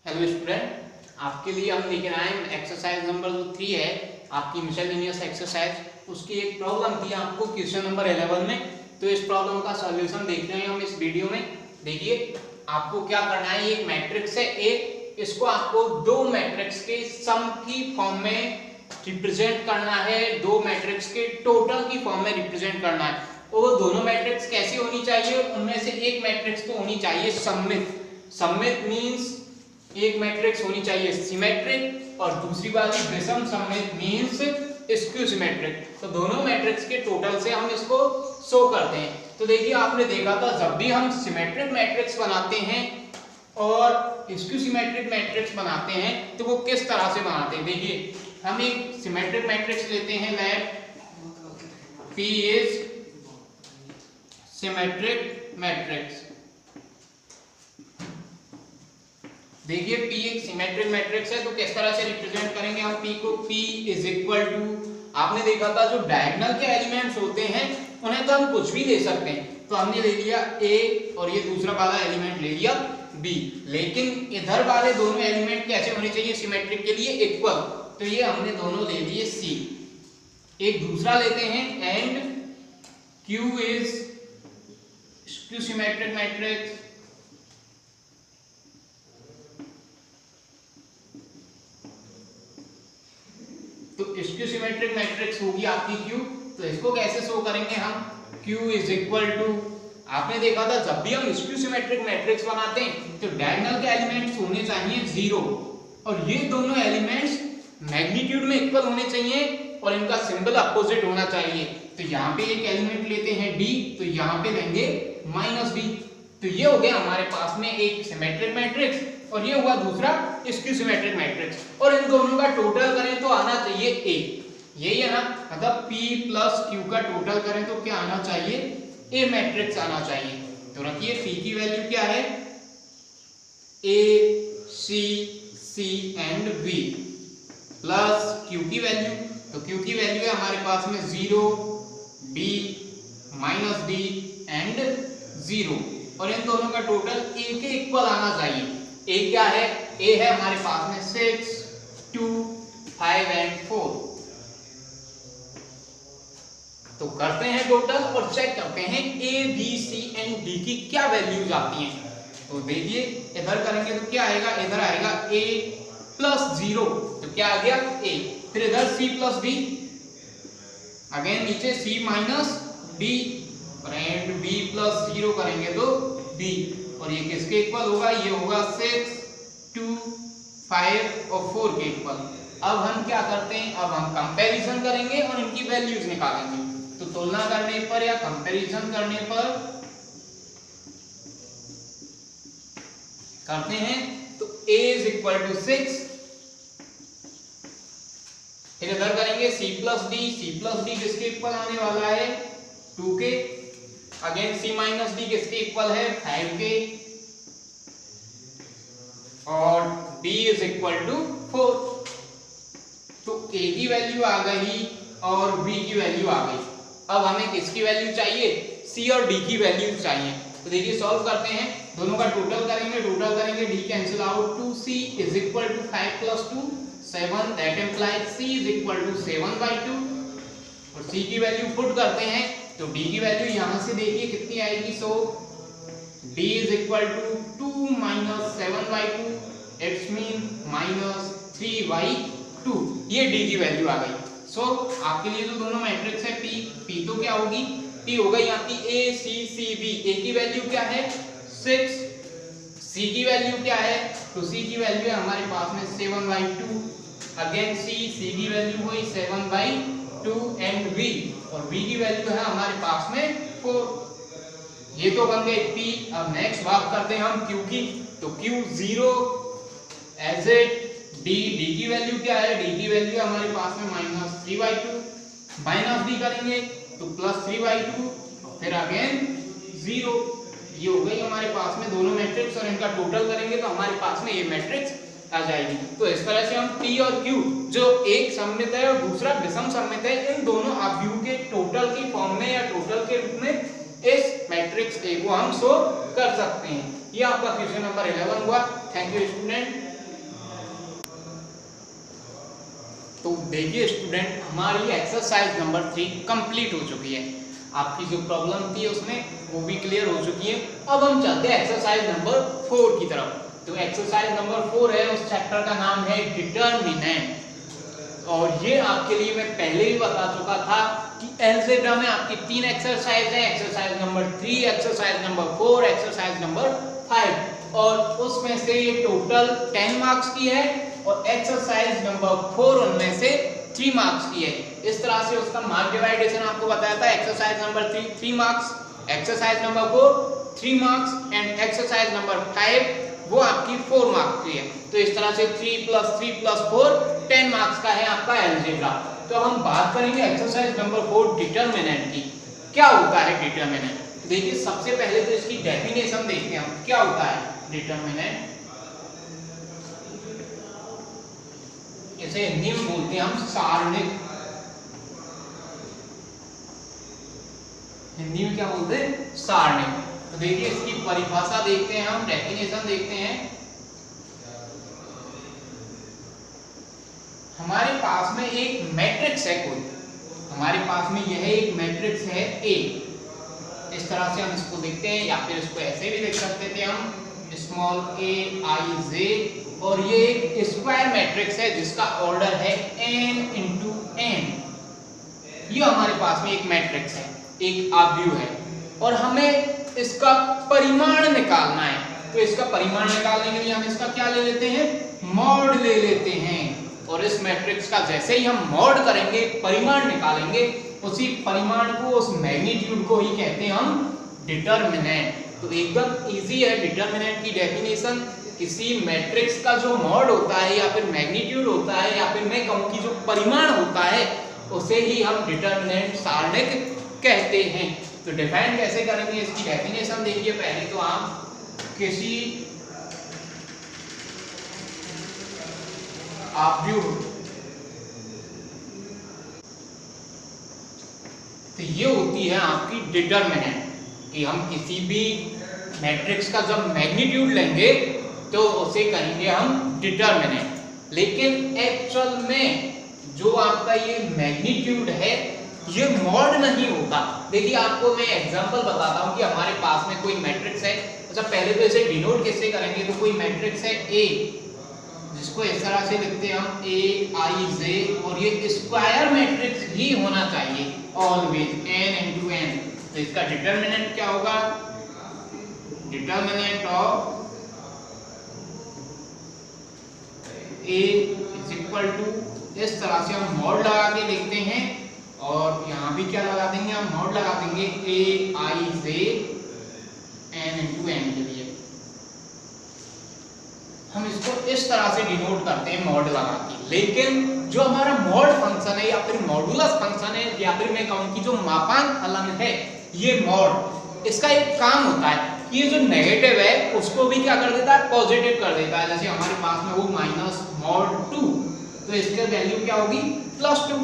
Hello student, आपके लिए हम लेकर आए एक्सरसाइज नंबर जो 3 है आपकी मिसलेनियस एक्सरसाइज। उसकी एक प्रॉब्लम थी आपको क्वेश्चन नंबर 11 में। तो इस प्रॉब्लम का सॉल्यूशन देख रहे हैं हम इस वीडियो में। देखिए आपको क्या करना है, एक मैट्रिक्स है ए, इसको आपको दो मैट्रिक्स के सम की फॉर्म में रिप्रेजेंट करना है, दो मैट्रिक्स के टोटल की फॉर्म में रिप्रेजेंट करना है। और दोनों मैट्रिक्स कैसी होनी चाहिए, उनमें से एक मैट्रिक्स तो होनी चाहिए सममित। सममित मींस एक मैट्रिक्स होनी चाहिए सिमेट्रिक और दूसरी वाली विषम सममित मींस स्क्यू सिमेट्रिक। तो दोनों मैट्रिक्स के टोटल से हम इसको शो करते हैं। तो देखिए आपने देखा था जब भी हम सिमेट्रिक मैट्रिक्स बनाते हैं और स्क्यू सिमेट्रिक मैट्रिक्स बनाते हैं तो वो किस तरह से बनाते हैं। देखिए हम एक सिमेट्रिक मैट्रिक्स लेते हैं, let P is symmetric matrix. देखिए P एक सिमेट्रिक मैट्रिक्स है, तो किस तरह से रिप्रेजेंट करेंगे हम P को। P इज इक्वल टू, आपने देखा था जो डायगोनल के एलिमेंट्स होते हैं उन्हें तो हम कुछ भी ले सकते हैं। तो हमने ले लिया A और ये दूसरा वाला एलिमेंट ले लिया B, लेकिन इधर वाले दोनों एलिमेंट कैसे होने चाहिए सिमेट्रिक के लिए, इक्वल। तो ये हमने दोनों ले लिए C। एक दूसरा लेते हैं and Q is skew symmetric matrix. तो स्क्यू सिमेट्रिक मैट्रिक्स होगी आपकी Q। तो इसको कैसे शो करेंगे हम, Q इज इक्वल टू, आपने देखा था जब भी हम स्क्यू सिमेट्रिक मैट्रिक्स बनाते हैं तो डायगोनल के एलिमेंट्स होने चाहिए 0 और ये दोनों एलिमेंट्स मैग्नीट्यूड में इक्वल होने चाहिए और इनका सिंबल अपोजिट होना चाहिए। तो यहाँ पे एक एलिमेंट लेते हैं D, तो यहाँ पे लेंगे -D। तो ये हो गया हमारे पास में एक सिमेट्रिक मैट्रिक्स और ये हुआ दूसरा स्क्यू सिमेट्रिक मैट्रिक्स। और इन दोनों का टोटल करें तो आना चाहिए A, यही है ना, मतलब P प्लस Q का टोटल करें तो क्या आना चाहिए, A मैट्रिक्स आना चाहिए। तो रखिए P की वैल्यू क्या है, A C C and B plus Q की वैल्यू, तो Q की वैल्यू है हमारे पास में 0 B -D एंड 0 और इन दोनों का टोटल A के इक्वल आना चाहिए। A क्या है, A है हमारे पास में 6 2 5 एंड 4। तो करते हैं टोटल और चेक करते हैं A B C and D की क्या वैल्यूज आती हैं। तो देखिए इधर करेंगे तो क्या आएगा, इधर आएगा A प्लस 0, तो क्या आ गया A, फिर इधर C प्लस D, अगेन नीचे C माइनस D और B प्लस 0 करेंगे तो B, और ये किसके इक्वल होगा, ये होगा 6 2 5 और 4 के इक्वल। अब हम क्या करते हैं, अब हम कंपैरिजन करेंगे और इनकी वैल्यूज निकालेंगे। तो तुलना करने पर या कंपैरिजन करने पर करते हैं तो A इज इक्वल टू 6, फिर इधर करेंगे C प्लस D किसके इक्वल आने वाला है 2 के, अगेन C माइनस D किसके इक्वल है 5 के, और D इज इक्वल टू 4। तो A की वैल्यू आ गई और B की वैल्यू आ गई। अब हमें किसकी वैल्यू चाहिए, C और D की वैल्यू चाहिए। तो देखिए सॉल्व करते हैं, दोनों का टोटल करेंगे D cancel out, 2C is equal to 5 plus 2 7, that implies C is equal to 7/2 और C की वैल्यू पुट करते हैं तो D की वैल्यू यहां से देखिए कितनी आएगी, so D is equal to 2 - 7/2 it's mean -3/2, ये D की वैल्यू आ गई। सो आपके लिए जो दोनों मैट्रिक्स है P तो क्या होगी, P हो गई आपकी A C C B। A की वैल्यू क्या है 6, C की वैल्यू क्या है, तो C की वैल्यू है हमारे पास में 7/2, अगेन C की वैल्यू हुई 7/2 एंड B, और B की वैल्यू है हमारे पास में 4। ये तो बन गए P। अब नेक्स्ट बात करते हैं हम Q की, तो Q 0 एज इट, D की वैल्यू क्या है, D की वैल्यू हमारे पास में -3/2, -D करेंगे तो +3/2, फिर अगेन 0। ये हो गई हमारे पास में दोनों मैट्रिक्स और इनका टोटल करेंगे तो हमारे पास में ये मैट्रिक्स आ जाएगी। तो इस तरह से हम P और Q जो एक सममित है और दूसरा विषम सममित है, इन दोनों आव्यूह के टोटल की फॉर्म में या टोटल के रूप में इस मैट्रिक्स A को हम शो कर सकते हैं। ये आपका क्वेश्चन नंबर 11 हुआ। Thank you student. तो देखिए स्टूडेंट, हमारी एक्सरसाइज नंबर 3 कंप्लीट हो चुकी है। आपकी जो प्रॉब्लम थी उसमें वो भी क्लियर हो चुकी है। अब हम चलते हैं एक्सरसाइज नंबर 4 की तरफ। तो एक्सरसाइज नंबर 4 है, उस चैप्टर का नाम है डिटरमिनेंट। और ये आपके लिए मैं पहले ही बता चुका था कि अलजेब्रा में आपकी 3 एक्सरसाइज है, exercise number 3, exercise number 4, exercise number 5, और उसमें से ये टोटल 10 मार्क्स की है और एक्सरसाइज नंबर 4 उनमें से 3 मार्क्स की है। इस तरह से उसका मार्क डिवाइडेशन आपको बताया था। Exercise number 3 marks, exercise number 4 3 marks and exercise number 5 वो आपकी 4 मार्क्स की है। तो इस तरह से 3 + 3 + 4 10 मार्क्स का है आपका अलजेब्रा। तो हम बात करेंगे एक्सरसाइज नंबर 4 डिटरमिनेंट की। क्या होता है डिटरमिनेंट? देखिए सबसे पहले तो इसकी डेफिनेशन देखते हैं हम, क्या होता है डिटरमिनेंट। इसे हिंदी में बोलते हैं हम सारणिक। हिंदी में क्या बोलते हैं? सारणिक। तो देखिए इसकी परिभाषा देखते हैं हम, डेफिनेशन देखते हैं। हमारे पास में एक मैट्रिक्स है कोई, हमारे पास में यह एक मैट्रिक्स है A। इस तरह से हम इसको देखते हैं, या फिर इसको ऐसे भी देख सकते थे हम, स्मॉल a i j, और ये एक स्क्वायर मैट्रिक्स है जिसका ऑर्डर है n × n। ये हमारे पास में एक मैट्रिक्स है, एक आव्यूह है, और हमें इसका परिमाण निकालना है। तो इसका परिमाण निकालने के लिए हम इसका क्या ले लेते हैं? मॉड ले लेते हैं। और इस मैट्रिक्स का जैसे ही हम मॉड करेंगे, परिमाण निकालेंगे, उसी परिमाण को, उस मैग्नीट्यूड को ही कहते हैं हम डिटरमिनेंट। तो एकदम इजी है डिटरमिनेंट की डेफिनेशन। किसी मैट्रिक्स का जो मॉड होता है या फिर मैग्नीट्यूड होता है, या फिर मैं कहूं कि जो परिमाण होता है, उसे ही हम डिटरमिनेंट सारणिक कहते हैं। तो डिफाइन कैसे करेंगे इसकी डेफिनेशन देखिए। पहले तो आप किसी आव्यूह, तो ये होती है आपकी डिटरमिनेंट, कि हम किसी भी मैट्रिक्स का जब मैग्नीट्यूड लेंगे तो उसे कहेंगे हम डिटरमिनेंट। लेकिन एक्चुअल में जो आपका ये मैग्नीट्यूड है ये मॉड नहीं होता। देखिए आपको मैं एग्जांपल बताता हूँ कि हमारे पास में कोई मैट्रिक्स है। अच्छा पहले तो इसे डिनोट कैसे करेंगे? तो कोई मैट्रिक्स है A, जिसको इस तरह से लिखते हैं हम A I J, और ये स्क्वायर मैट्रिक्स ही होना चाहिए ऑलवेज, n × n। तो इसका डिटरमिनेंट क्या होगा? डिटरमिनेंट ऑफ A = इस तरह से हम मॉड लगा के लिखते हैं, और यहाँ भी क्या लगा देंगे? हम मॉड लगा देंगे A I J n × n के लिए। हम इसको इस तरह से डिनोट करते हैं मॉड लगा के। लेकिन जो हमारा मॉड फंक्शन है या फिर मॉडुलस फंक्शन है, या फिर मैं कहूं कि जो मापांक फलन है, ये मॉड, इसका एक काम होता है कि ये जो नेगेटिव है उसको भी क्या कर देता है? पॉजिटिव कर देता है। जैसे हमारे पास में वो -mod2, तो इसके वैल्यू क्या होगी? +2।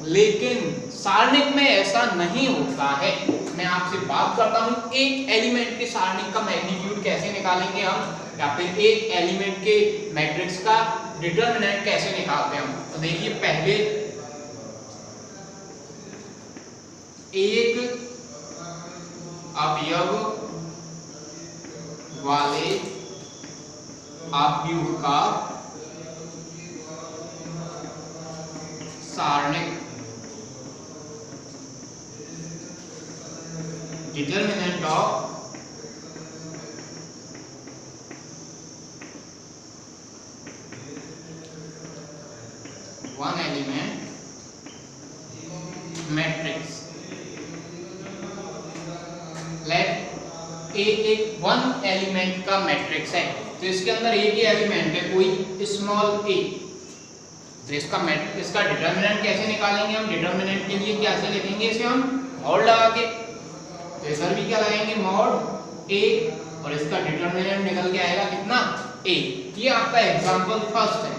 लेकिन सारणिक में ऐसा नहीं होता है। मैं आपसे बात करता हूं एक एलिमेंट के सारणिक का मैग्नीट्यूड कैसे निकालेंगे हम, या फिर एक एलिमेंट के मैट्रिक्स का डिटरमिनेंट कैसे निकालते हैं हम। तो देखिए पहले एक अवयव वाले आव्यूह का सारणिक determinant of one element matrix. Let a एक वन एलिमेंट का मैट्रिक्स है, तो इसके अंदर एक ही एलिमेंट है कोई स्मॉल a। तो इसका डिटरमिनेंट कैसे निकालेंगे हम? डिटरमिनेंट के लिए कैसे लिखेंगे इसे हम? मॉड लगा के। तो इधर भी क्या लगाएंगे? मॉड a, और इसका डिटरमिनेंट निकल के आएगा कितना? a। ये आपका एग्जांपल फर्स्ट है।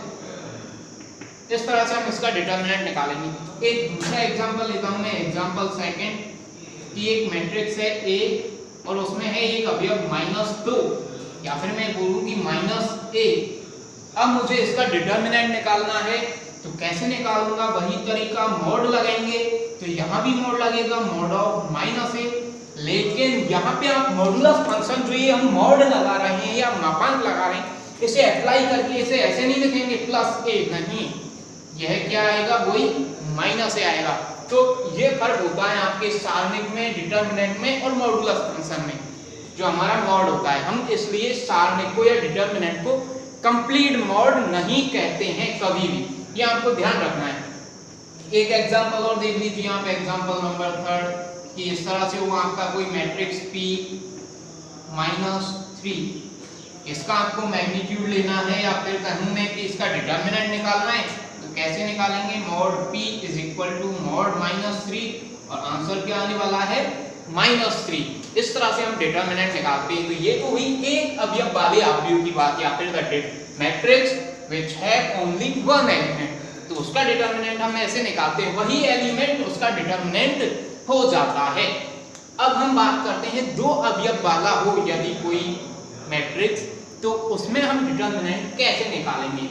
इस तरह से हम इसका डिटरमिनेंट निकालेंगे। एक दूसरा एग्जांपल लेता हूं मैं, एग्जांपल सेकंड, कि एक मैट्रिक्स है A और उसमें है एक अवयव -2, या फिर मैं बोलूं कि -a। अब मुझे इसका डिटरमिनेंट निकालना है, तो कैसे निकालूंगा, वही तरीका, मोड लगाएंगे तो यहाँ भी मोड लगेगा, मोड ऑफ माइनस ए, लेकिन यहाँ पे आप मॉडुलस फंक्शन जो ये हम मोड लगा रहे हैं या मापांक लगा रहे हैं, इसे अप्लाई करके इसे ऐसे नहीं लिखेंगे प्लस ए, नहीं, यह क्या आएगा, वही माइनस ए आएगा। तो ये फर्क होता है आपके सारणिक में, डिटरमिनेंट में और मॉडुलस फंक्शन में, जो हमारा मॉड होता है। हम इसलिए सारणिक को या डिटरमिनेंट को कंप्लीट मॉड नहीं कहते हैं कभी भी, ये आपको ध्यान रखना है। एक एग्जांपल और देख लीजिए यहाँ पे, एग्जांपल नंबर 3 कि इस तरह से वो आपका कोई मैट्रिक्स P -3, इसका आपको मैग्नीट्यूड लेना है या फिर कहूँ मैं कि इसका डिटरमिनेंट निकालना है, तो कैसे निकालेंगे, mod P = mod -3 और आंसर क्या आने वाला है -3। इस तरह से हम डिटरमिनेंट निकालते हैं। तो ये तो हुई एक अवयव वाले आव्यूह की बात, या फिर the matrix which have only one element, तो उसका डिटरमिनेंट हम ऐसे निकालते हैं, वही एलिमेंट उसका डिटरमिनेंट हो जाता है। अब हम बात करते हैं दो अवयव वाला हो यदि कोई मैट्रिक्स, तो उसमें हम डिटरमिनेंट कैसे निकालेंगे।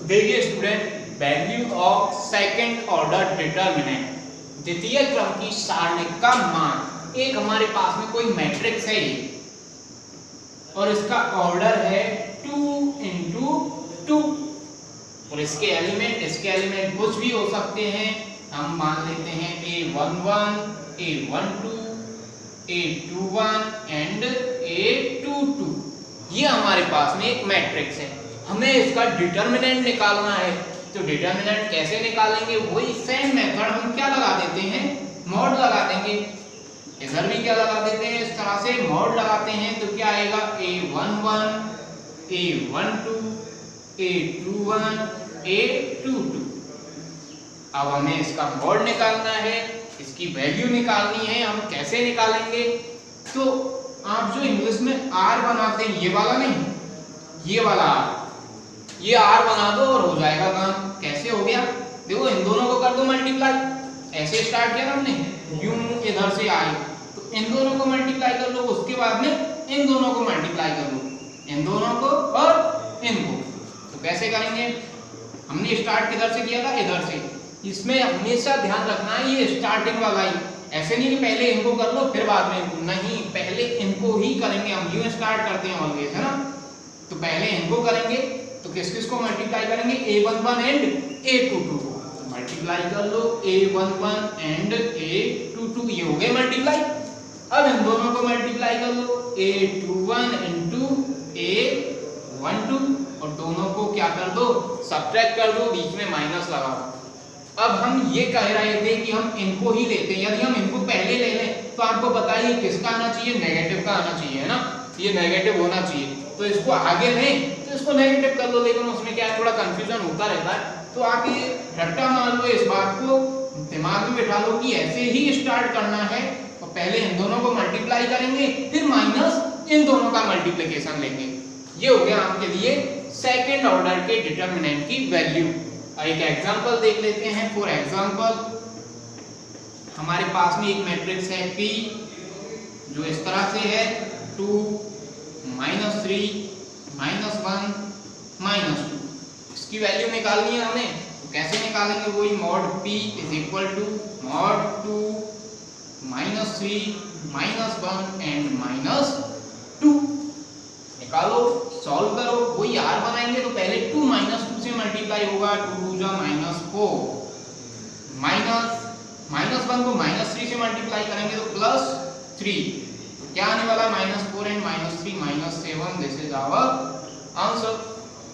देखिए student, value of second order determinant, द्वितीय क्रम की सारणिक का मान। एक हमारे पास में कोई मैट्रिक्स है ये, और इसका ऑर्डर है 2 × 2, और इसके एलिमेंट कुछ भी हो सकते हैं। हम मान लेते हैं A11, A12, A21 and A22। ये हमारे पास में एक मैट्रिक्स है, हमें इसका डिटरमिनेंट निकालना है। तो डिटरमिनेंट कैसे निकालेंगे, वही सेम मेथड हम क्या लगा देते हैं, मॉड लगा देंगे। इधर भी क्या लगा देते हैं, इस तरह से मॉड लगाते हैं, तो क्या आएगा A11, A12, A21, A22। अब हमें इसका मॉड निकालना है, इसकी वैल्यू निकालनी है। हम कैसे निकालेंगे, तो आप जो इंग्लिश में R बनाते हैं, ये वाला नहीं, ये वाला R, ये R बना दो और हो जाएगा काम। कैसे हो गया, देखो इन दोनों को कर दो मल्टीप्लाई, ऐसे स्टार्ट किया हमने, यूं इधर से आए, तो इन दोनों को मल्टीप्लाई कर लो, उसके बाद में इन दोनों को मल्टीप्लाई कर लो, इन दोनों को और इनको। तो कैसे करेंगे, हमने स्टार्ट किधर से किया था, इधर से। इसमें हमेशा ध्यान रखना है ये स्टार्टिंग वाला ही, ऐसे नहीं कि पहले इनको कर लो फिर बाद में इनको, नहीं, पहले इनको ही करेंगे हम, यूं स्टार्ट करते हैं ऑलवेज, है ना। तो पहले इनको करेंगे, तो किस किस को मल्टीप्लाई करेंगे, A11 एंड A22 को मल्टीप्लाई कर लो, A11 एंड A22, ये हो गए मल्टीप्लाई। अब इन दोनों को मल्टीप्लाई कर लो, A21 × A12, और दोनों को क्या कर दो, सब्ट्रैक्ट कर दो, बीच में माइनस लगाओ। अब हम ये कह रहे थे कि हम इनको ही लेते हैं, यदि हम इनको पहले ले लें तो आपको बताइए किसका आना चाहिए, नेगेटिव का आना चाहिए, है ना, ये नेगेटिव होना चाहिए। तो इसको आगे लें तो इसको नेगेटिव कर लो, लेकिन उसमें क्या है, थोड़ा कंफ्यूजन होता रहता है। तो आप ये रट्टा मान लो, इस बात को दिमाग में बिठा लो कि ऐसे ही स्टार्ट करना है, और पहले इन दोनों को मल्टीप्लाई करेंगे, फिर माइनस इन दोनों का मल्टीप्लिकेशन लेंगे। ये हो गया आपके लिए सेकंड ऑर्डर के डिटरमिनेंट की वैल्यू। एक एग्जांपल देख लेते हैं। फॉर एग्जांपल, हमारे पास में एक मैट्रिक्स है P, जो इस तरह से है 2, -3, -1, -2। इसकी वैल्यू निकालनी है हमें, तो कैसे निकालेंगे, वही mod P = mod 2, -3, -1 एंड -2। निकालो, सॉल्व करो, वही R बनाएंगे तो पहले 2 -2 से मल्टीप्लाई होगा, 2 × 4, -1 को -3 से मल्टीप्लाई करेंगे तो +3, तो क्या आने वाला, -4 and -3 -7। This is our answer.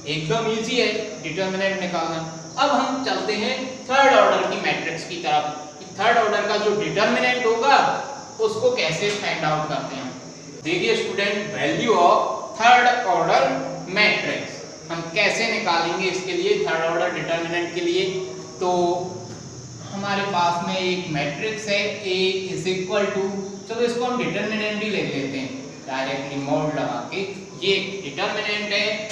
एकदम इजी है डिटरमिनेंट निकालना। अब हम चलते हैं थर्ड ऑर्डर की मैट्रिक्स की तरफ। थर्ड ऑर्डर का जो डिटरमिनेंट होगा उसको कैसे फाइंड आउट करते हैं। देखिए student, value of third order matrix हम कैसे निकालेंगे, इसके लिए थर्ड ऑर्डर डिटरमिनेंट के लिए। तो हमारे पास में एक मैट्रिक्स है A चलो इसको हम डिटरमिनेंट ही ले लेते हैं डायरेक्टली मॉड लगा के। ये एक डिटरमिनेंट है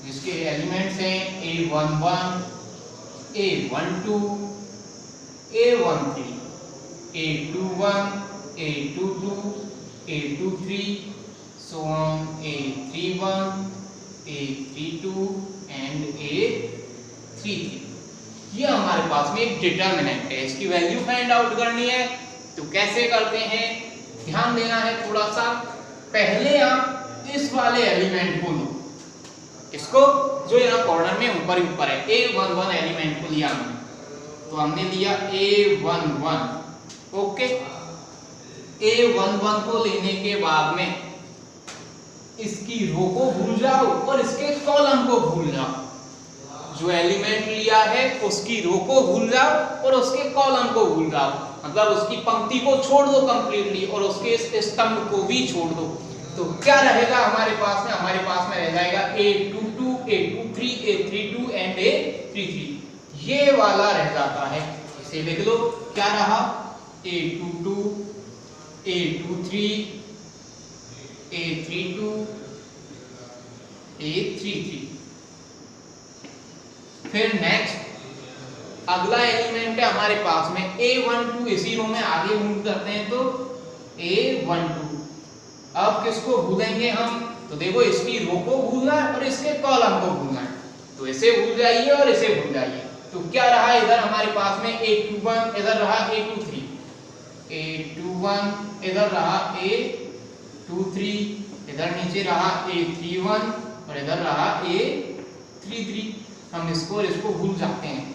जिसके एलिमेंट्स हैं A11, A12, A13, A21, A22, A23, so on A31, A32 and A33। ये हमारे पास में एक डिटर्मिनेंट है, इसकी वैल्यू फाइंड आउट करनी है। तो कैसे करते हैं, ध्यान देना है थोड़ा सा। पहले आप इस वाले एलिमेंट को लो, इसको जो यहाँ कॉर्नर में ऊपर ही ऊपर है, A11 एलिमेंट को लिया हमने, तो हमने लिया A11। ओके, A11 को लेने के बाद में इसकी रो को भूल जाओ और इसके कॉलम को भूल जाओ। जो एलिमेंट लिया है उसकी रो को भूल जाओ और उसके कॉलम को भूल जाओ, मतलब उसकी पंक्ति को छोड़ दो कंप्लीटली और उसके इस स्तंभ को भी छोड़ दो। तो क्या रहेगा हमारे पास में, हमारे पास में रह जाएगा A22, A23, A32 and A33। ये वाला रह जाता है, इसे लिख लो। क्या रहा, A22, A23, A32, A33। फिर नेक्स्ट अगला एलिमेंट है हमारे पास में A12। इसी रो में आगे मूव करते हैं तो A12। अब किसको भूलेंगे हम, तो देखो इसकी रो को भूलना है और इसके कॉलम को भूलना है, तो इसे भूल जाइए और इसे भूल जाइए। तो क्या रहा इधर हमारे पास में A21, इधर रहा A23, A21, इधर रहा A23, इधर नीचे रहा A31 और इधर रहा A33। हम इसको और इसको भूल जाते हैं।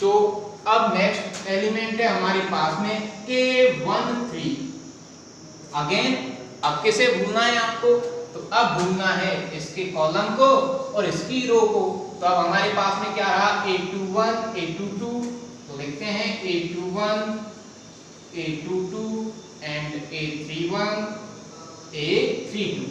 तो अब नेक्स्ट एलिमेंट है हमारे पास में A13। अगेन अब किसे भूलना है आपको, तो अब भूलना है इसके कॉलम को और इसकी रो को। तो अब हमारे पास में क्या रहा, A21, A22। तो लिखते हैं A21, A22 and A31, A32।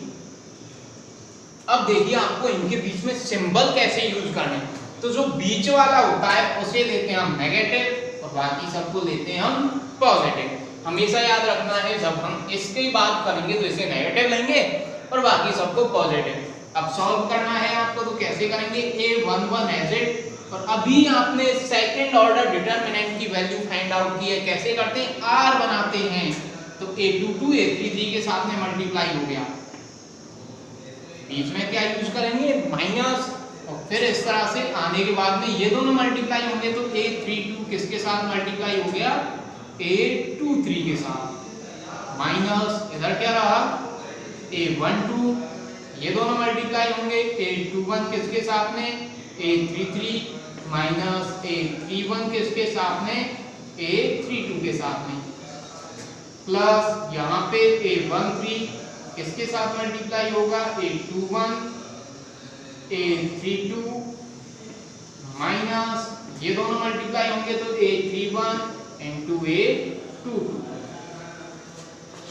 अब देखिए आपको इनके बीच में सिंबल कैसे यूज करने। तो जो बीच वाला होता है उसे लेते हैं हम नेगेटिव और बाकी सबको लेते हैं हम पॉजिटिव। हमेशा याद रखना है, जब हम इसकी बात करेंगे तो इसे नेगेटिव लेंगे और बाकी सबको पॉजिटिव। अब सॉल्व करना है आपको, तो कैसे करेंगे, A11 एज इट। और अभी आपने सेकंड ऑर्डर डिटरमिनेंट की वैल्यू फाइंड आउट की है। कैसे करते हैं, R बनाते हैं। तो A22 A33 के साथ में मल्टीप्लाई हो गया, बीच में क्या यूज करेंगे, माइनस, और फिर इस तरह से आने के बाद में ये दोनों मल्टीप्लाई होंगे। तो A32 किसके साथ मल्टीप्लाई हो गया, A23 के साथ, माइनस इधर क्या रहा, A12, ये दोनों मल्टीप्लाई होंगे। A21 किसके साथ में, A33, माइनस A31 किसके साथ में, A32 के साथ में, प्लस यहाँ पे A13 किसके साथ मल्टीप्लाई होगा, A21, A32, माइनस ये दोनों मल्टीप्लाई होंगे तो A31 into A22।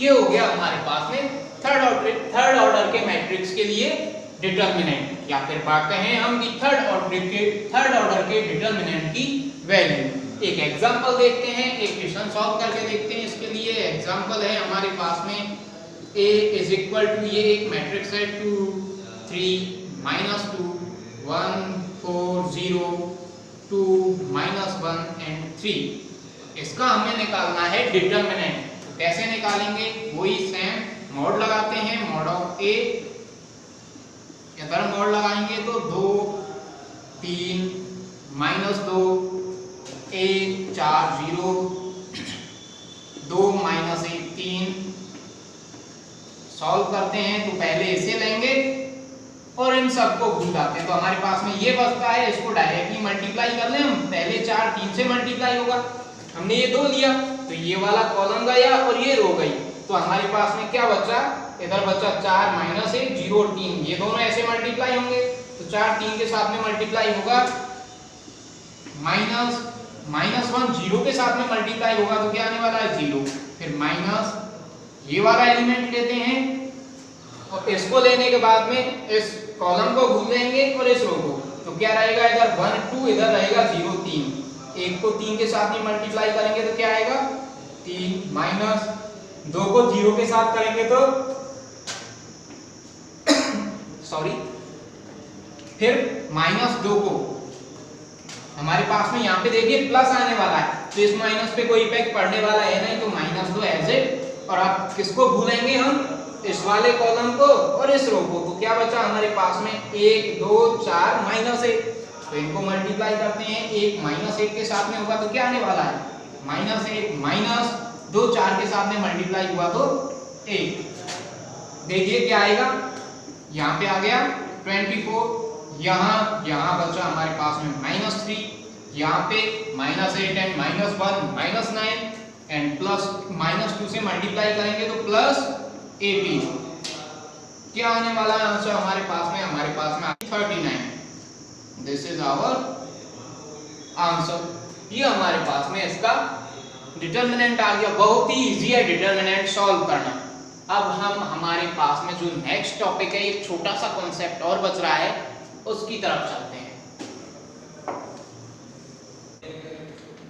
ये हो गया हमारे पास में थर्ड ऑर्डर के मैट्रिक्स के लिए डिटरमिनेंट, या फिर बात कहें हम कि थर्ड ऑर्डर के डिटरमिनेंट की वैल्यू। एक एग्जांपल देखते हैं, एक क्वेश्चन सॉल्व करके देखते हैं। इसके लिए एग्जांपल है हमारे पास में A इज इक्वल टू, ये एक मैट्रिक्स है 2 3 -2 1 4 0 2 -1 एंड 3। इसका हमें निकालना है डिटरमिनेंट। तो कैसे निकालेंगे, वही सेम मॉड लगाते हैं, मॉड ऑफ A। इधर मॉड लगाएंगे तो 2 3 -2 1 4 0 2 -1 3। सॉल्व करते हैं तो पहले इसे लेंगे और इन सबको भूल जाते हैं। तो हमारे पास में ये बचता है, इसको डायरेक्टली मल्टीप्लाई कर लें हम। पहले 4 3 से मल्टीप्लाई होगा, हमने ये 2 लिया तो ये वाला कॉलम गया और ये रो गई। तो हमारे पास में क्या बचा, इधर बचा 4 -1 0 और 3, ये दोनों ऐसे मल्टीप्लाई होंगे। तो 4 3 के साथ में मल्टीप्लाई होगा, -1 0 के साथ में मल्टीप्लाई होगा तो क्या आने वाला है 0। फिर माइनस ये वाला एलिमेंट लेते हैं और इसको लेने के बाद में इस कॉलम को भूल देंगे और इस रो को। तो क्या रहेगा, इधर 1 2, इधर रहेगा 0 3। 1 को 3 के साथ में मल्टीप्लाई करेंगे तो क्या आएगा 3, माइनस 2 को 0 के साथ करेंगे तो सॉरी, फिर -2 को हमारे पास में यहाँ पे देखिए प्लस आने वाला है, तो इस माइनस पे कोई इफेक्ट पड़ने वाला है नहीं, तो -2 एज इट। और आप किसको भूलेंगे हम, इस वाले कॉलम को और इस रो को, तो क्या बचा हमारे पास में 1 2 4 -1, तो इनको मल्टीप्लाई करते हैं। 1 -1 के साथ में होगा तो क्या आने वाला है -1 माइनस 2 4 के साथ में मल्टीप्लाई हुआ तो 1। देखिए क्या आएगा, यहाँ पे आ गया 24, यहाँ बचा हमारे पास में -3, यहाँ पे -8 एंड -1 -9 एंड प्लस -2 से मल्टीप्लाई करेंगे तो +18। क्या आने वाला है आंसर हमारे पास में 39। This is our answer. ये हमारे पास में इसका डिटर्मिनेंट आ गया। बहुत ही इजी है डिटर्मिनेंट सॉल्व करना। अब हम हमारे पास में जो नेक्स्ट टॉपिक है, एक छोटा सा कॉन्सेप्ट और बच रहा है, उसकी तरफ चलते हैं।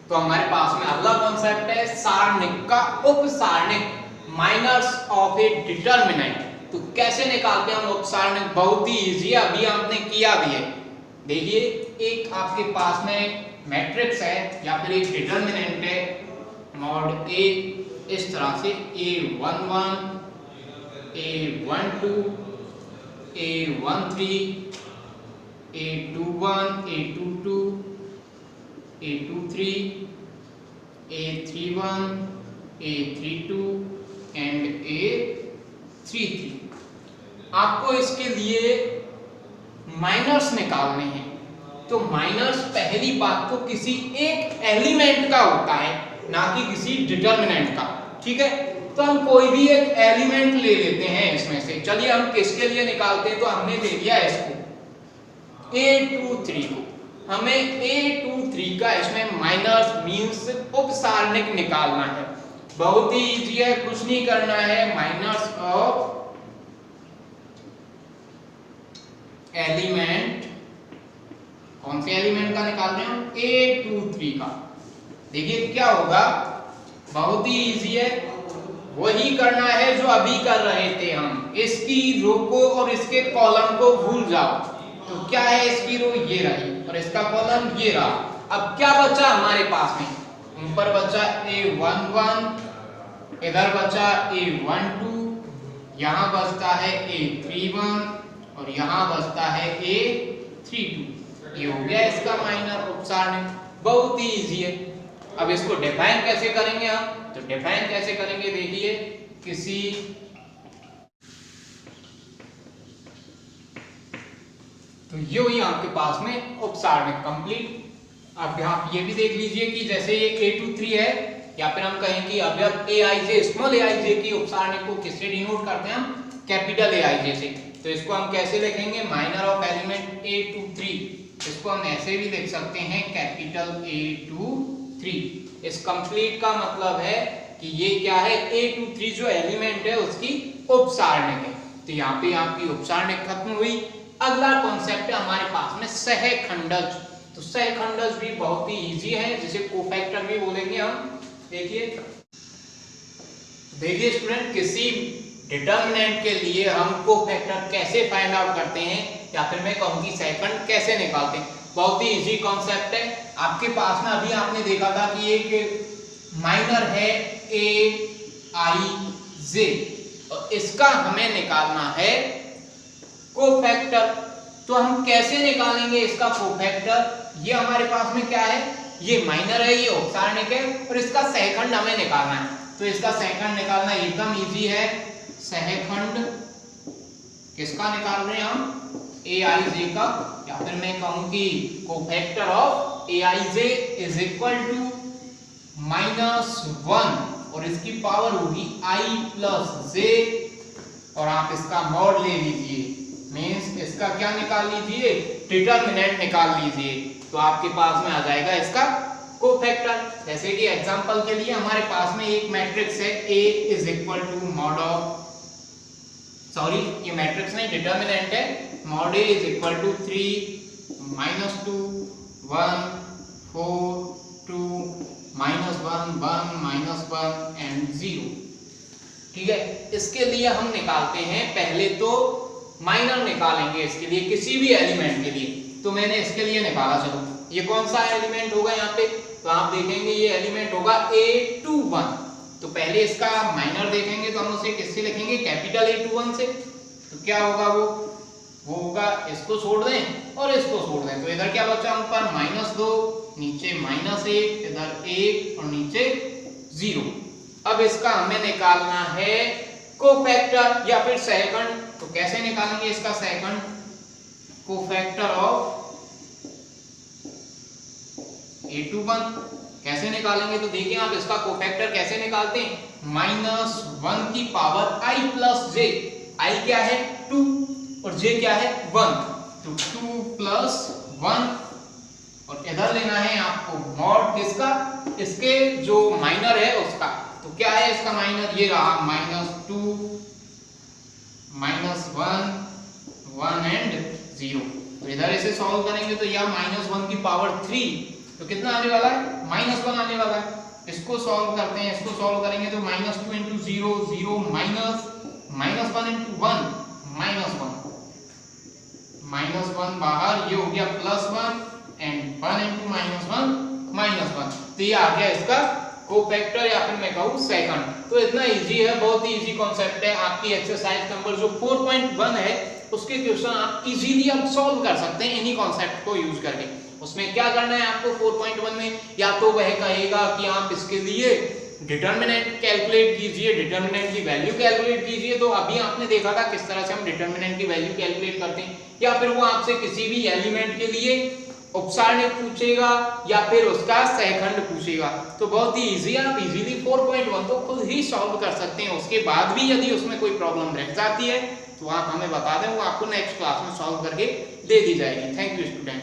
तो हमारे पास में अगला कॉन्सेप्ट है सारणिक का उपसारणिक, माइनर्स ऑफ ए डिटर्मिनेंट। तो कैसे निकालते हैं हम उपसारणिक, बहुत ही इजी है, अभी आपने किया भी है। देखिए एक आपके पास में मैट्रिक्स है या फिर एक डिटर्मिनेंट है मॉड ए, इस तरह से A11 A12 A13 A21 A22 A23 A31 A32 and A33। आपको इसके लिए माइनर्स निकालने हैं। तो माइनर्स पहली बात तो किसी एक एलिमेंट का होता है, ना कि किसी डिटर्मिनेंट का। ठीक है, तो हम कोई भी एक एलिमेंट ले लेते हैं इसमें से। चलिए हम किसके लिए निकालते हैं, तो हमने ले लिया इसको A23 को। हमें A23 का इसमें माइनर्स मींस उपसारणिक निकालना है। बहुत ही इजी है, कुछ नहीं करना है। माइनर्स ऑफ एलिमेंट, कौन से एलिमेंट का निकाल रहे हैं, A23 का। देखिए क्या होगा, बहुत ही इजी है, वही करना है जो अभी कर रहे थे हम। इसकी रो को और इसके कॉलम को भूल जाओ। तो क्या है, इसकी रो ये रही और इसका कॉलम ये रहा। अब क्या बचा हमारे पास में, ऊपर बचा A11, इधर बचा A12, यहाँ बचता है A31 और यहाँ बचता है A32। ये हो गया इसका माइनर उपसारणिक। बहुत ही इजी है। अब इसको डिफाइन कैसे करेंगे हम, तो डिफाइन कैसे करेंगे, देखिए किसी तो ये हुई आपके पास में उपसारणिक कंप्लीट। अब आप ये भी देख लीजिए कि जैसे ये A23 है, या फिर हम कहें कि अवयव Aij स्मॉल aij की उपसारणिक को किससे डिनोट करते हैं हम, कैपिटल Aij से। तो इसको हम कैसे लिखेंगे, माइनर ऑफ एलिमेंट A23। इसको हम ऐसे भी लिख सकते हैं कैपिटल A23। इस कंप्लीट का मतलब है कि ये क्या है, A23 जो एलिमेंट है उसकी उपसारणिक है। तो यहाँ पे आपकी उपसारणिक खत्म हुई। अगला कॉन्सेप्ट है हमारे पास में सहखंडज। तो सहखंडज भी बहुत ही इजी है, जिसे कोफैक्टर भी बोलेंगे हम। देखिए स्टूडेंट, किसी डिटर्मिनेंट के लिए हम कोफैक्टर कैसे फाइंड आउट करते हैं, या फिर मैं कहूँ कि सहखंड कैसे निकालते हैं। बहुत ही इजी कॉन्सेप्ट है। आपके पास में अभी आपने देखा था कि एक माइनर है Aij और इसका हमें निकालना है कोफैक्टर। तो हम कैसे निकालेंगे इसका कोफैक्टर, ये हमारे पास में क्या है, ये माइनर है, ये उपसारणिक है और इसका सहखंड हमें निकालना है। तो इसका सहखंड निकालना एकदम इजी है। सहखंड किसका निकाल रहे हैं हम, Aij का, या फिर मैं कहूं कि cofactor of Aij is equal to -1 और इसकी पावर होगी I प्लस j और आप इसका मॉड ले लीजिए, मींस इसका क्या निकाल लीजिए, डिटर्मिनेंट निकाल लीजिए। तो आपके पास में आ जाएगा इसका कोफैक्टर। जैसे कि एग्जांपल के लिए हमारे पास में एक मैट्रिक्स है A is equal to mod of, sorry ये मैट्रिक्स नहीं डिटर्मिनेंट है, mod A is equal to 3 -2 1 4 2 -1 1 -1 and 0। ठीक है, इसके लिए हम निकालते हैं, पहले तो माइनर निकालेंगे इसके लिए, किसी भी एलिमेंट के लिए। तो मैंने इसके लिए निकाला, चलो ये कौन सा एलिमेंट होगा यहाँ पे, तो आप देखेंगे ये एलिमेंट होगा A21। तो पहले इसका माइनर देखेंगे तो हम उसे किससे लिखेंगे, कैपिटल A21 से। तो क्या होगा वो होगा, इसको छोड़ दें और इसको छोड़ दें, तो इधर क्या बचा ऊपर -2, नीचे -1, इधर 1 और नीचे 0। अब इसका हमें निकालना है कोफैक्टर या फिर सेकंड। तो कैसे निकालेंगे इसका सेकंड, कोफैक्टर ऑफ A21 कैसे निकालेंगे, तो देखिए आप इसका कोफैक्टर कैसे निकालते हैं, -1 की power i plus j। i क्या है 2 और j क्या है 1, तो 2 + 1 और इधर लेना है आपको मॉड किसका, इसके जो माइनर है उसका। तो क्या है इसका माइनर, ये रहा -2 -1 1 एंड 0। तो इधर इसे सॉल्व करेंगे तो यह -1 की पावर 3, तो कितना आने वाला है -1 आने वाला है। इसको सॉल्व करते हैं, इसको सॉल्व करेंगे तो -2 × 0 0 -1 × 1 -1 बाहर, ये हो गया +1 एंड 1 × -1 तो ये आ गया इसका कोफैक्टर या फिर मैं कहूँ सेकंड। तो इतना इजी है, बहुत ही इजी कॉन्सेप्ट है। आपकी एक्सरसाइज नंबर जो 4.1 है उसके क्वेश्चन आप इजीली अब सॉल्व कर सकते हैं इन्हीं कॉन्सेप्ट को यूज करके। उसमें क्या करना है आपको 4.1 में, या तो वह कहेगा कि आप इसके लिए डिटर्मिनेंट कैलकुलेट कीजिए, डिटर्मिनेंट की वैल्यू कैलकुलेट कीजिए। तो अभी आपने देखा था किस तरह से हम डिटर्मिनेंट की वैल्यू कैलकुलेट करते हैं, या फिर वो आपसे किसी भी एलिमेंट के लिए उपसारणिक पूछेगा या फिर उसका सहखंड पूछेगा। तो बहुत ही इजी है, आप इजीली 4.1 तो खुद ही सॉल्व कर सकते हैं। उसके बाद भी यदि उसमें कोई प्रॉब्लम रह जाती है तो आप हमें बता दें, वो आपको नेक्स्ट क्लास में सॉल्व करके दे दी जाएगी। Thank you student.